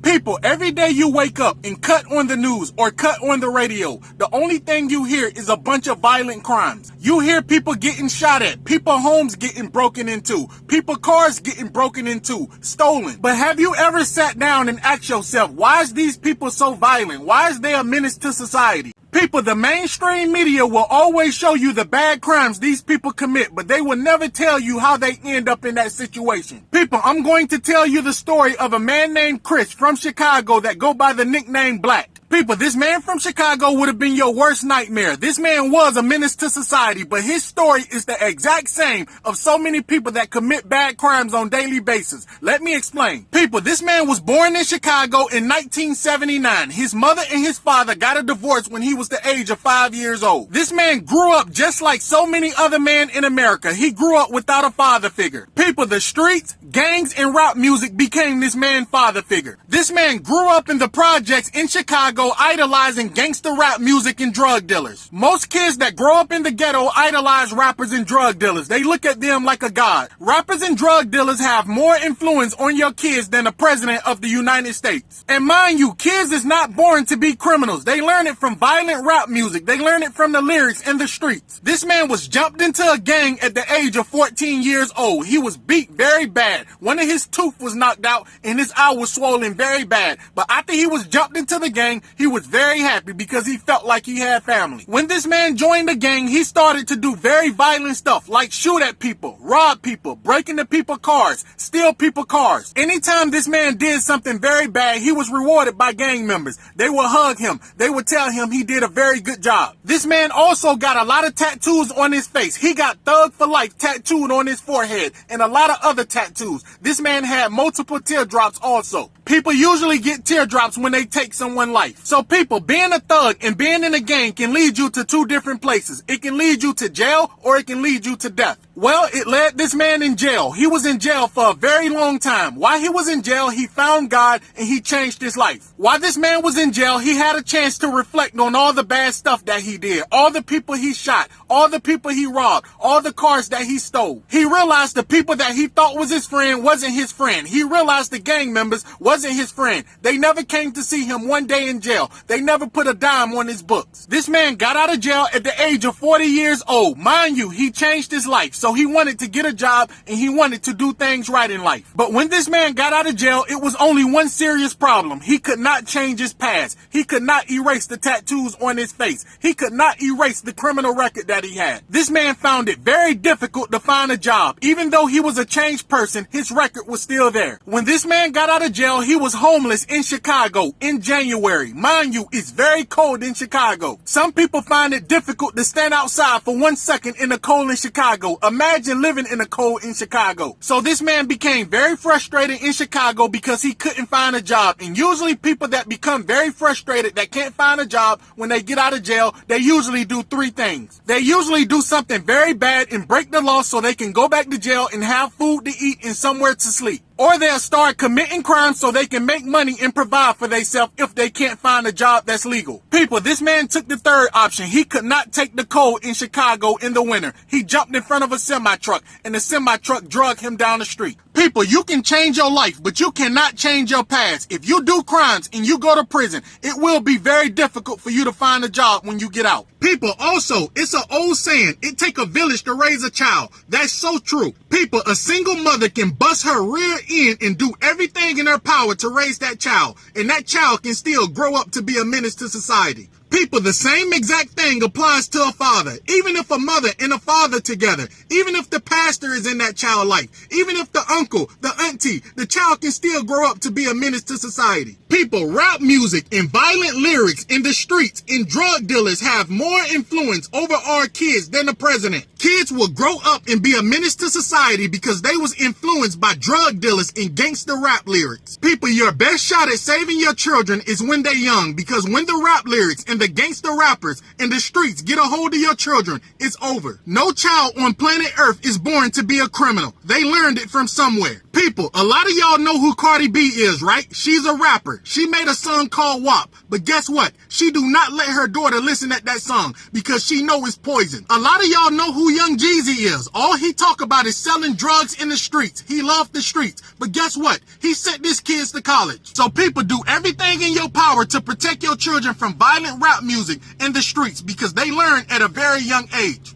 People, every day you wake up and cut on the news or cut on the radio, the only thing you hear is a bunch of violent crimes. You hear people getting shot at, people homes getting broken into, people cars getting broken into, stolen. But have you ever sat down and asked yourself, why is these people so violent? Why is they a menace to society? People, the mainstream media will always show you the bad crimes these people commit, but they will never tell you how they end up in that situation. People, I'm going to tell you the story of a man named Chris from Chicago that go by the nickname Black. People, this man from Chicago would have been your worst nightmare. This man was a menace to society, but his story is the exact same of so many people that commit bad crimes on a daily basis. Let me explain. People, this man was born in Chicago in 1979. His mother and his father got a divorce when he was the age of 5 years old. This man grew up just like so many other men in America. He grew up without a father figure. People, the streets, gangs, and rap music became this man's father figure. This man grew up in the projects in Chicago idolizing gangster rap music and drug dealers. Most kids that grow up in the ghetto idolize rappers and drug dealers. They look at them like a god. Rappers and drug dealers have more influence on your kids than the president of the United States. And mind you, kids is not born to be criminals. They learn it from violent rap music. They learn it from the lyrics in the streets. This man was jumped into a gang at the age of 14 years old. He was beat very bad. One of his tooth was knocked out and his eye was swollen very bad. But after he was jumped into the gang, he was very happy because he felt like he had family. When this man joined the gang, he started to do very violent stuff like shoot at people, rob people, break into people's cars, steal people's cars. Anytime this man did something very bad, he was rewarded by gang members. They would hug him. They would tell him he did a very good job. This man also got a lot of tattoos on his face. He got Thug for Life tattooed on his forehead and a lot of other tattoos. This man had multiple teardrops also. People usually get teardrops when they take someone's life. So people, being a thug and being in a gang can lead you to two different places. It can lead you to jail or it can lead you to death. Well, it led this man in jail. He was in jail for a very long time. While he was in jail, he found God and he changed his life. While this man was in jail, he had a chance to reflect on all the bad stuff that he did, all the people he shot, all the people he robbed, all the cars that he stole. He realized the people that he thought was his friend wasn't his friend. He realized the gang members wasn't his friend. They never came to see him one day in jail. They never put a dime on his books. This man got out of jail at the age of 40 years old. Mind you, he changed his life. So he wanted to get a job and he wanted to do things right in life. But when this man got out of jail, it was only one serious problem. He could not change his past. He could not erase the tattoos on his face. He could not erase the criminal record that he had. This man found it very difficult to find a job. Even though he was a changed person, his record was still there. When this man got out of jail, he was homeless in Chicago in January. Mind you, it's very cold in Chicago. Some people find it difficult to stand outside for 1 second in the cold in Chicago. Imagine living in the cold in Chicago. So this man became very frustrated in Chicago because he couldn't find a job. And usually people that become very frustrated that can't find a job when they get out of jail, they usually do three things. They usually do something very bad and break the law so they can go back to jail and have food to eat and somewhere to sleep. Or they'll start committing crimes so they can make money and provide for themselves if they can't find a job that's legal. People, this man took the third option. He could not take the cold in Chicago in the winter. He jumped in front of a semi-truck and the semi-truck dragged him down the street. People, you can change your life, but you cannot change your past. If you do crimes and you go to prison, it will be very difficult for you to find a job when you get out. People, also, it's an old saying, it take a village to raise a child. That's so true. People, a single mother can bust her rear end and do everything in her power to raise that child, and that child can still grow up to be a menace to society. People, the same exact thing applies to a father. Even if a mother and a father together, even if the pastor is in that child's life, even if the uncle, the auntie, the child can still grow up to be a menace to society. People, rap music and violent lyrics in the streets and drug dealers have more influence over our kids than the president. Kids will grow up and be a menace to society because they was influenced by drug dealers and gangster rap lyrics. People, your best shot at saving your children is when they're young, because when the rap lyrics and the gangster rappers in the streets get a hold of your children, it's over. No child on planet Earth is born to be a criminal. They learned it from somewhere. People, a lot of y'all know who Cardi B is, right? She's a rapper. She made a song called WAP. But guess what? She do not let her daughter listen at that song because she know it's poison. A lot of y'all know who Young Jeezy is. All he talk about is selling drugs in the streets. He loved the streets. But guess what? He sent his kids to college. So people, do everything in your power to protect your children from violent rap music in the streets because they learn at a very young age.